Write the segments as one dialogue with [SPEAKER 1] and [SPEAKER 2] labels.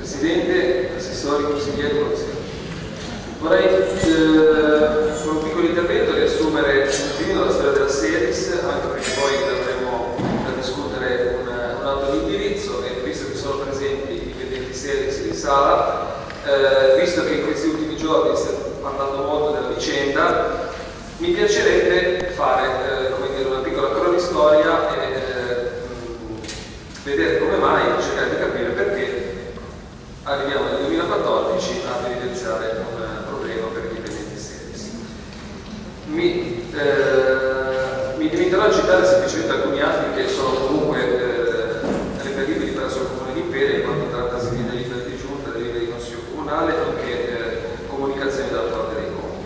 [SPEAKER 1] Presidente, assessori, consiglieri, consiglieri. Vorrei con un piccolo intervento riassumere un pochino la storia della Seris, anche perché poi avremo da discutere un atto di indirizzo, e visto che sono presenti i dipendenti Seris in sala, visto che in questi ultimi giorni si è parlato molto della vicenda, mi piacerebbe fare come dire, una piccola cronistoria e vedere come mai, cercare di capire perché arriviamo nel 2014 ad evidenziare un problema per i dipendenti Seris. Mi limiterò a citare semplicemente alcuni atti che sono comunque reperibili presso il Comune di Imperia, in quanto trattasi di delibere di giunta, delibere di consiglio comunale, nonché comunicazioni da parte dei comuni.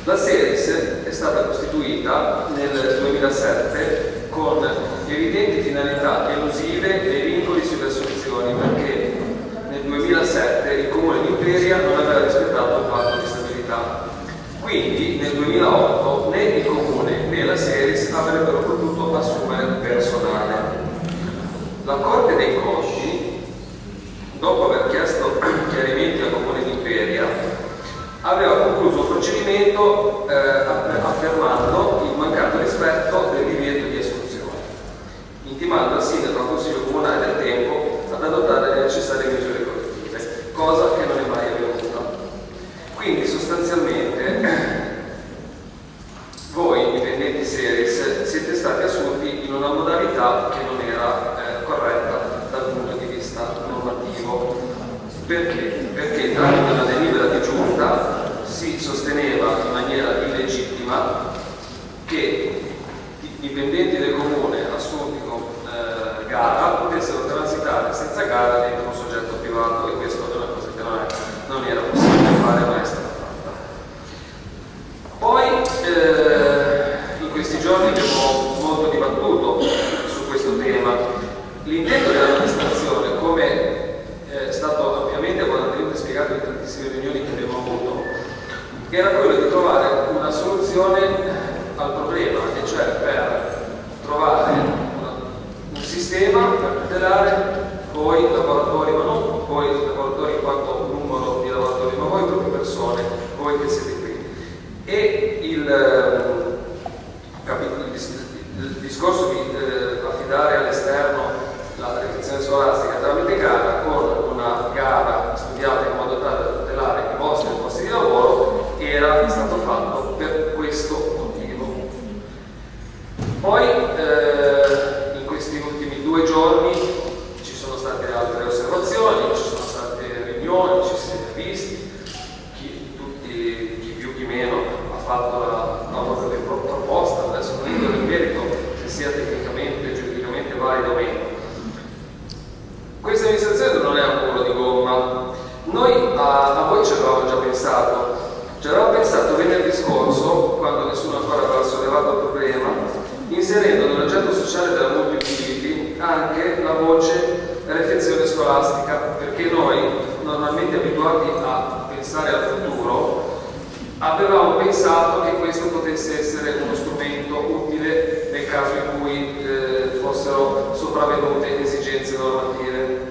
[SPEAKER 1] La Seris è stata costituita nel 2007 con evidenti finalità elusive dei vincoli sulle assunzioni, perché nel 2007 il Comune di Imperia non aveva rispettato il patto di stabilità. Quindi nel 2008 né il Comune né la Seris avrebbero potuto assumere personale. La Corte dei Conti, dopo aver chiesto chiarimenti al Comune di Imperia, aveva concluso un procedimento affermando il mancato rispetto del divieto di assunzione, intimando al sindaco e al Consiglio Comunale del tempo ad adottare le necessarie misure correttive, cosa che non è mai avvenuta. Quindi sostanzialmente voi, dipendenti Seris, siete stati assunti in una modalità che non era corretta dal punto di vista normativo. Perché? Perché tramite una delibera di giunta si sosteneva in maniera illegittima che i dipendenti del comune assunti con gara potessero transitare senza gara dentro un soggetto privato, e questa è una cosa che non era possibile fare, ma è stata fatta. Poi in questi giorni abbiamo molto dibattuto su questo tema. L'intento dell'amministrazione, come è stato ampiamente abbondantemente spiegato in tantissime riunioni che abbiamo avuto, era quello di trovare una soluzione al problema, e cioè per trovare un sistema per tutelare voi lavoratori, ma non voi lavoratori in quanto numero di lavoratori, ma voi proprio persone, voi che siete qui. E il discorso di affidare all'esterno la riflessione scolastica tramite gara, con una gara studiata in modo tale da tutelare i vostri posti di lavoro, era stato fatto per questo motivo. Poi in questi ultimi 2 giorni ci sono state altre osservazioni, ci sono state riunioni, ci si è visti, chi più chi meno ha fatto la propria proposta. Adesso non entro nel merito se sia tecnicamente, giuridicamente valido o meno. Questa amministrazione non è un muro di gomma. Noi a voi ci avevamo già pensato. Ci avevamo pensato venerdì scorso, quando nessuno ancora aveva sollevato il problema, inserendo nell'oggetto sociale della multi-utility anche la voce refezione scolastica, perché noi, normalmente abituati a pensare al futuro, avevamo pensato che questo potesse essere uno strumento utile nel caso in cui fossero sopravvenute esigenze normative.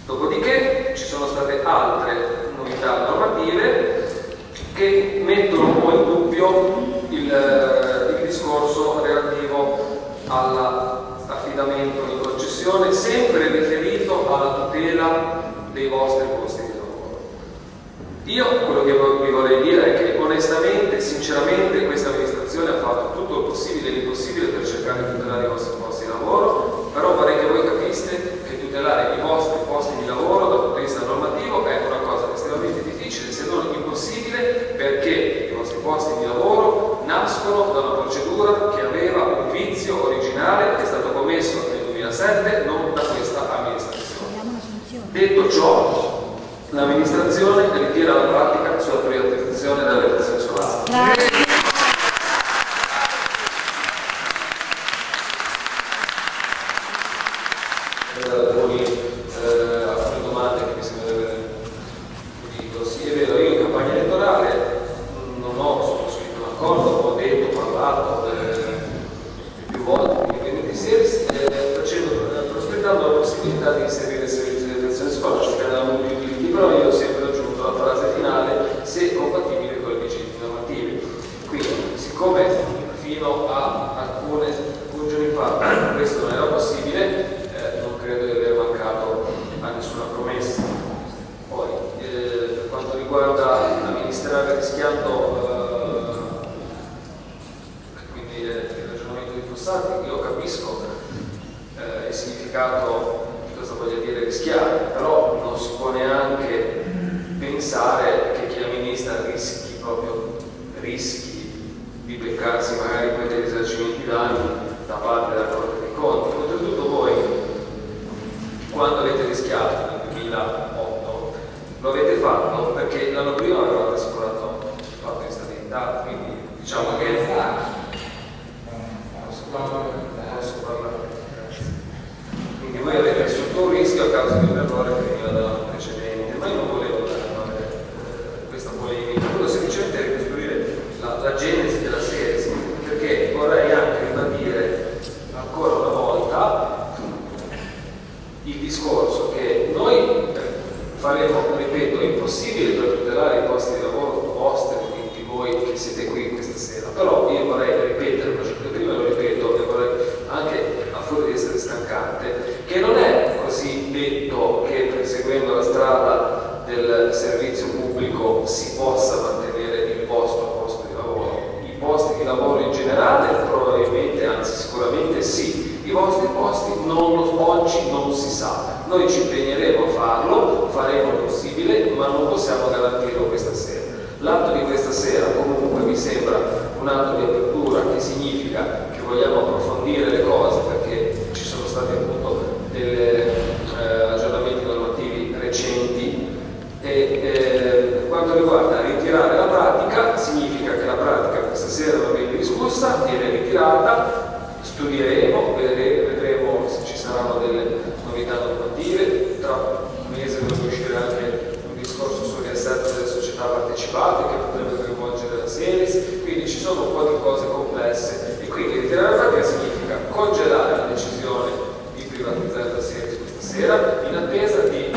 [SPEAKER 1] Dopodiché ci sono state altre novità normative che mettono un po' in dubbio il discorso relativo all'affidamento in concessione, sempre riferito alla tutela dei vostri posti di lavoro. Io quello che vi vorrei dire è che onestamente, sinceramente, questa amministrazione ha fatto tutto il possibile e l'impossibile per cercare di tutelare i vostri posti di lavoro, però vorrei che voi capiste che tutelare i vostri posti di lavoro dal punto di vista normativo è una cosa estremamente difficile, se non impossibile, perché i vostri posti di lavoro nascono da una procedura che aveva un vizio originale che è stato commesso nel 2007, non da questa amministrazione. Detto ciò, l'amministrazione ritira la pratica sulla privatizzazione della refezione scolastica. Alcune domande che mi sembra di avere udito. Sì, è vero, io in campagna elettorale non ho sottoscritto un accordo, ho detto, parlato più volte con i dipendenti Seris, prospettando la possibilità di inserire il servizio di refezione però io ho sempre aggiunto la frase finale se compatibile con le vigenti normative. Quindi, siccome fino a alcuni giorni fa questo non era possibile, non credo di aver mancato a nessuna promessa. Poi, per quanto riguarda amministrare rischiando, quindi il ragionamento di Fossati, io capisco il significato di cosa voglia dire rischiare, però non si può neanche pensare che chi amministra rischi di beccarsi magari poi dei risarcimenti danni da parte della Corte dei Conti. Oltretutto voi, quando avete rischiato nel 2008, lo avete fatto perché l'anno prima avevate assicurato il fatto di stabilità, quindi diciamo che posso parlare. Quindi voi avete assunto un rischio a causa di un errore che veniva dall'anno precedente, ma io non volevo fare questa polemica, volevo semplicemente ricostruire la genesi della serie, perché vorrei anche ribadire ancora una volta il discorso che noi faremo, ripeto, impossibile per tutelare i posti di lavoro vostri, di voi che siete qui questa sera, però io vorrei ripetere, prima lo ripeto e vorrei anche a fuori di essere stancante, che non è così detto che perseguendo la strada del servizio pubblico si possa mantenere il posto di lavoro. I posti di lavoro in generale probabilmente, anzi sicuramente sì, i vostri posti oggi non si sa. Noi ci impegneremo a farlo, faremo il possibile, ma non possiamo garantirlo questa sera. L'atto di questa sera comunque mi sembra un atto di apertura che significa che vogliamo approfondire le cose, perché ci sono stati appunto degli aggiornamenti normativi recenti e per quanto riguarda ritirare la pratica, significa che la pratica questa sera va viene discussa, viene ritirata, studieremo, vedremo se ci saranno delle novità normative. Tra un mese dovrebbe uscire anche un discorso sul riassetto delle società partecipate che potrebbe coinvolgere la Series, quindi ci sono un po' di cose complesse e quindi ritirare la pratica significa congelare la decisione di privatizzare la Series questa sera in attesa di